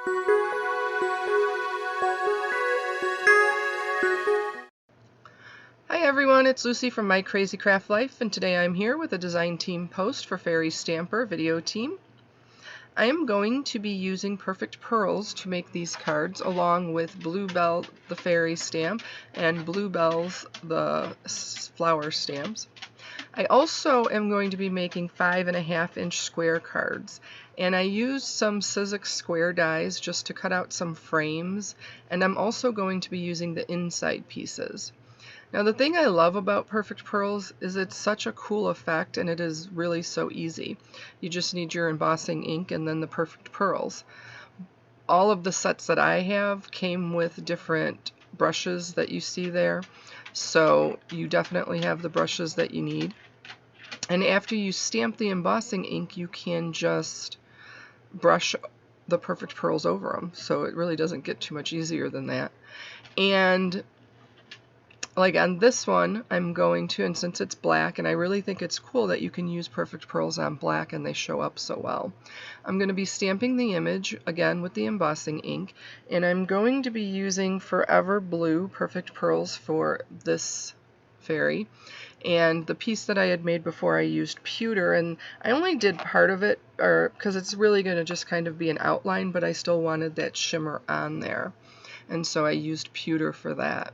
Hi everyone, it's Lucy from My Crazy Craft Life, and today I'm here with a design team post for Fairy Stamper video team. I am going to be using Perfect Pearls to make these cards, along with Bluebell, the fairy stamp, and Bluebells, the flower stamps. I also am going to be making 5.5-inch square cards, and I used some Sizzix square dies just to cut out some frames, and I'm also going to be using the inside pieces. Now the thing I love about Perfect Pearls is it's such a cool effect, and it is really so easy. You just need your embossing ink and then the Perfect Pearls. All of the sets that I have came with different brushes that you see there, so you definitely have the brushes that you need. And after you stamp the embossing ink, you can just brush the Perfect Pearls over them, so it really doesn't get too much easier than that. And like on this one, I'm going to, and since it's black, and I really think it's cool that you can use Perfect Pearls on black and they show up so well, I'm going to be stamping the image again with the embossing ink, and I'm going to be using Forever Blue Perfect Pearls for this fairy. And the piece that I had made before, I used pewter, and I only did part of it because it's really going to just kind of be an outline, but I still wanted that shimmer on there, and so I used pewter for that.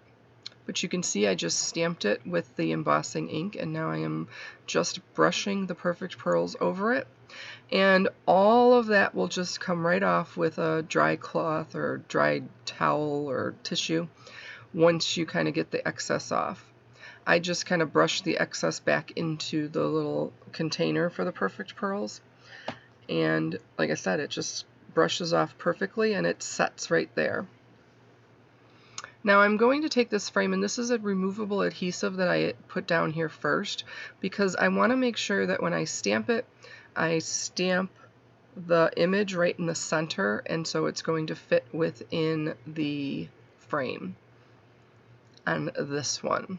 But you can see I just stamped it with the embossing ink, and now I am just brushing the Perfect Pearls over it. And all of that will just come right off with a dry cloth or dry towel or tissue once you kind of get the excess off. I just kind of brush the excess back into the little container for the Perfect Pearls. And like I said, it just brushes off perfectly and it sets right there. Now I'm going to take this frame, and this is a removable adhesive that I put down here first because I want to make sure that when I stamp it, I stamp the image right in the center, and so it's going to fit within the frame on this one.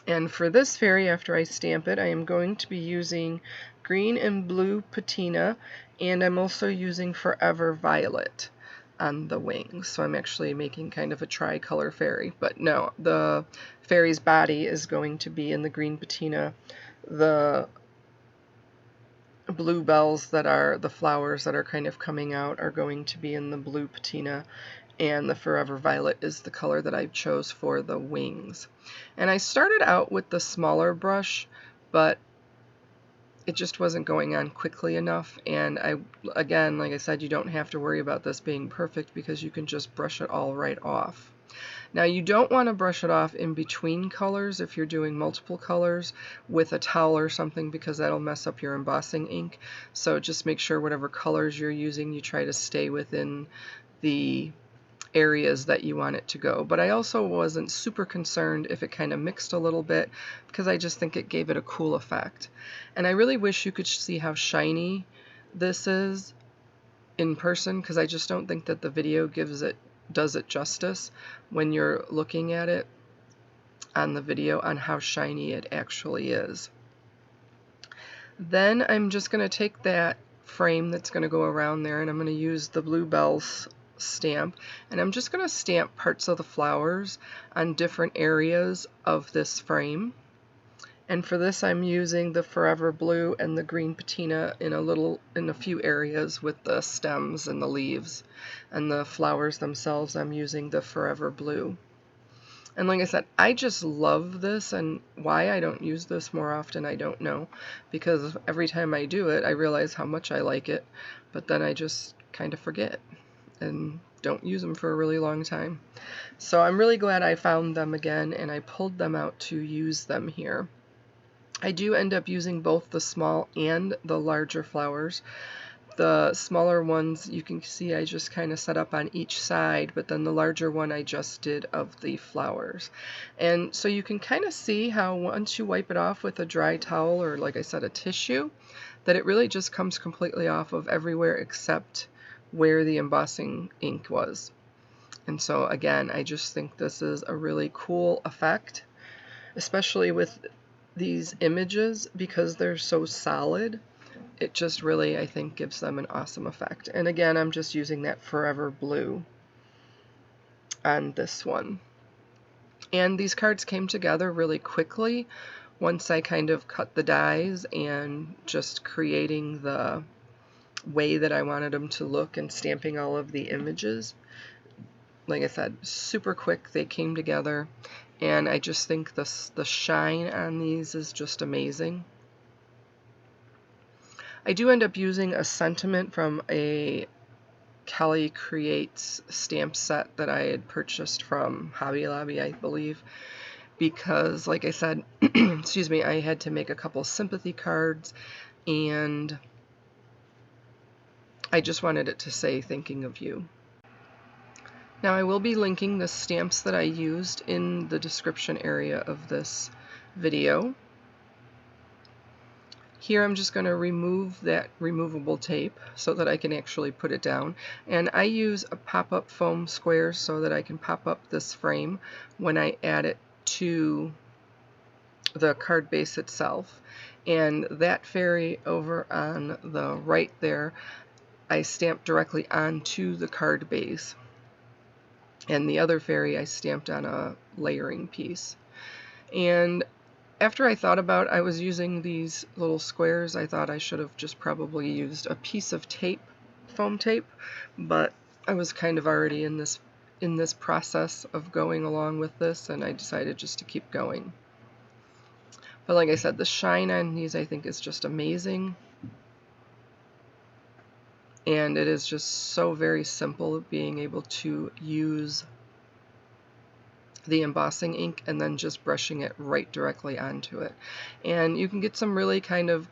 And for this fairy, after I stamp it, I am going to be using green and blue patina, and I'm also using Forever Violet on the wings. So I'm actually making kind of a tricolor fairy, but no, the fairy's body is going to be in the green patina. The bluebells that are the flowers that are kind of coming out are going to be in the blue patina, and the Forever Violet is the color that I chose for the wings. And I started out with the smaller brush, but it just wasn't going on quickly enough, and again, like I said, you don't have to worry about this being perfect because you can just brush it all right off. Now you don't want to brush it off in between colors if you're doing multiple colors with a towel or something, because that'll mess up your embossing ink. So just make sure whatever colors you're using, you try to stay within the areas that you want it to go. But I also wasn't super concerned if it kind of mixed a little bit, because I just think it gave it a cool effect. And I really wish you could see how shiny this is in person, because I just don't think that the video does it justice when you're looking at it on the video on how shiny it actually is. Then I'm just going to take that frame that's going to go around there, and I'm going to use the Bluebells stamp, and I'm just going to stamp parts of the flowers on different areas of this frame. And for this, I'm using the Forever Blue and the green patina in a few areas with the stems and the leaves, and the flowers themselves I'm using the Forever Blue. And like I said, I just love this, and why I don't use this more often, I don't know, because every time I do it, I realize how much I like it, but then I just kind of forget and don't use them for a really long time. So I'm really glad I found them again, and I pulled them out to use them here. I do end up using both the small and the larger flowers. The smaller ones, you can see I just kind of set up on each side, but then the larger one I just did of the flowers. And so you can kind of see how once you wipe it off with a dry towel, or like I said, a tissue, that it really just comes completely off of everywhere except where the embossing ink was. And so again, I just think this is a really cool effect, especially with these images, because they're so solid. it just really, I think, gives them an awesome effect. And again, I'm just using that Forever Blue on this one. And these cards came together really quickly once I kind of cut the dies and just creating the way that I wanted them to look and stamping all of the images. Like I said, super quick, they came together, and I just think the shine on these is just amazing. I do end up using a sentiment from a Kelly Creates stamp set that I had purchased from Hobby Lobby, I believe, because, like I said, excuse me, I had to make a couple sympathy cards, and I just wanted it to say thinking of you. Now I will be linking the stamps that I used in the description area of this video. Here I'm just going to remove that removable tape so that I can actually put it down. And I use a pop-up foam square so that I can pop up this frame when I add it to the card base itself. And that fairy over on the right there, I stamped directly onto the card base. And the other fairy I stamped on a layering piece. And after I thought about I was using these little squares, I thought I should have just probably used a piece of tape, foam tape, but I was kind of already in this process of going along with this, and I decided just to keep going. But like I said, the shine on these I think is just amazing. And it is just so very simple being able to use the embossing ink and then just brushing it right directly onto it. And you can get some really kind of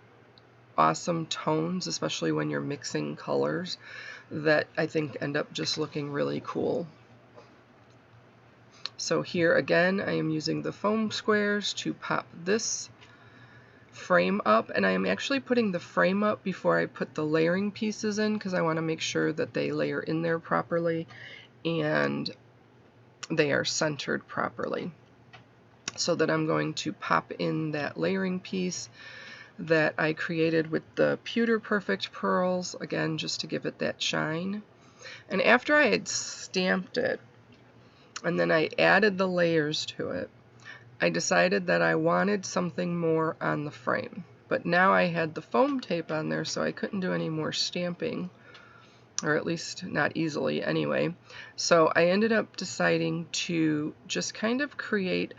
awesome tones, especially when you're mixing colors, that I think end up just looking really cool. So here again, I am using the foam squares to pop this frame up, and I am actually putting the frame up before I put the layering pieces in because I want to make sure that they layer in there properly and they are centered properly. So that I'm going to pop in that layering piece that I created with the Pewter Perfect pearls, again just to give it that shine. And after I had stamped it and then I added the layers to it, I decided that I wanted something more on the frame. But now I had the foam tape on there, so I couldn't do any more stamping, or at least not easily anyway. So I ended up deciding to just kind of create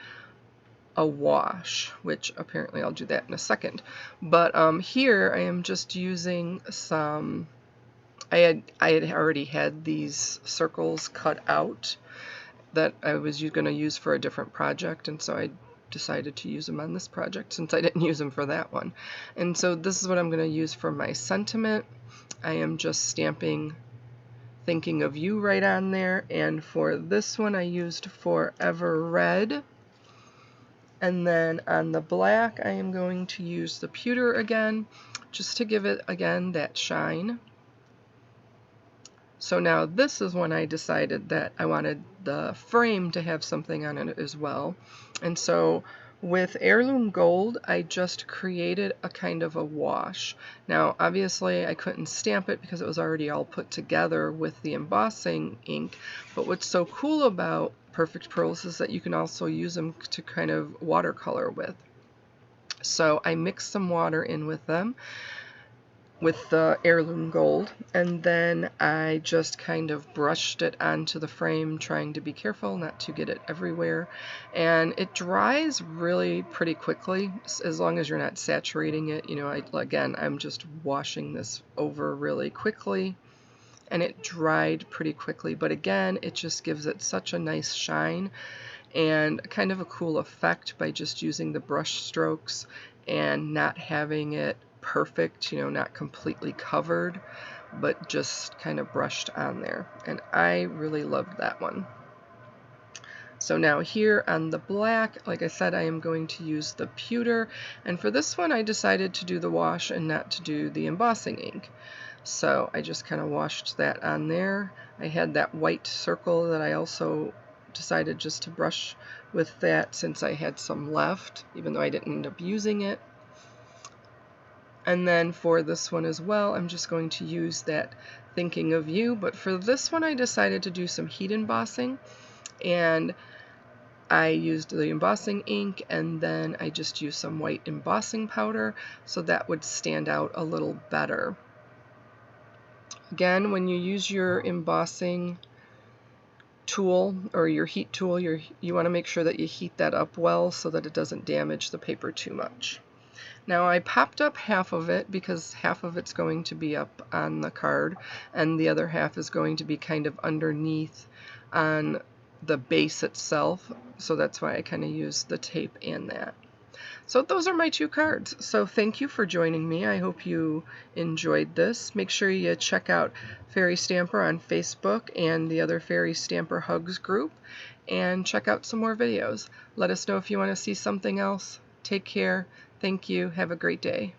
a wash, which apparently I'll do that in a second. But here I am just using some, I had already had these circles cut out that I was going to use for a different project, and so I decided to use them on this project since I didn't use them for that one. And so this is what I'm going to use for my sentiment. I am just stamping thinking of you right on there, and for this one I used Forever Red. And then on the black, I am going to use the pewter again, just to give it, again, that shine. So now this is when I decided that I wanted the frame to have something on it as well. And so with Heirloom Gold, I just created a kind of a wash. Now, obviously, I couldn't stamp it because it was already all put together with the embossing ink. But what's so cool about Perfect Pearls is that you can also use them to kind of watercolor with. So I mixed some water in with them, with the Heirloom Gold, and then I just kind of brushed it onto the frame, trying to be careful not to get it everywhere. And it dries really pretty quickly, as long as you're not saturating it. You know, again, I'm just washing this over really quickly, and it dried pretty quickly. But again, it just gives it such a nice shine and kind of a cool effect by just using the brush strokes and not having it perfect, you know, not completely covered, but just kind of brushed on there. And I really loved that one. So now here on the black, like I said, I am going to use the pewter, and for this one I decided to do the wash and not to do the embossing ink. So I just kind of washed that on there. I had that white circle that I also decided just to brush with that since I had some left, even though I didn't end up using it. And then for this one as well, I'm just going to use that Thinking of You, but for this one I decided to do some heat embossing, and I used the embossing ink, and then I just used some white embossing powder so that would stand out a little better. Again, when you use your embossing tool or your heat tool, you want to make sure that you heat that up well so that it doesn't damage the paper too much. Now I popped up half of it because half of it's going to be up on the card and the other half is going to be kind of underneath on the base itself, so that's why I kind of used the tape and that. So those are my two cards. So thank you for joining me. I hope you enjoyed this. Make sure you check out Fairy Stamper on Facebook and the other Fairy Stamper Hugs group, and check out some more videos. Let us know if you want to see something else. Take care. Thank you. Have a great day.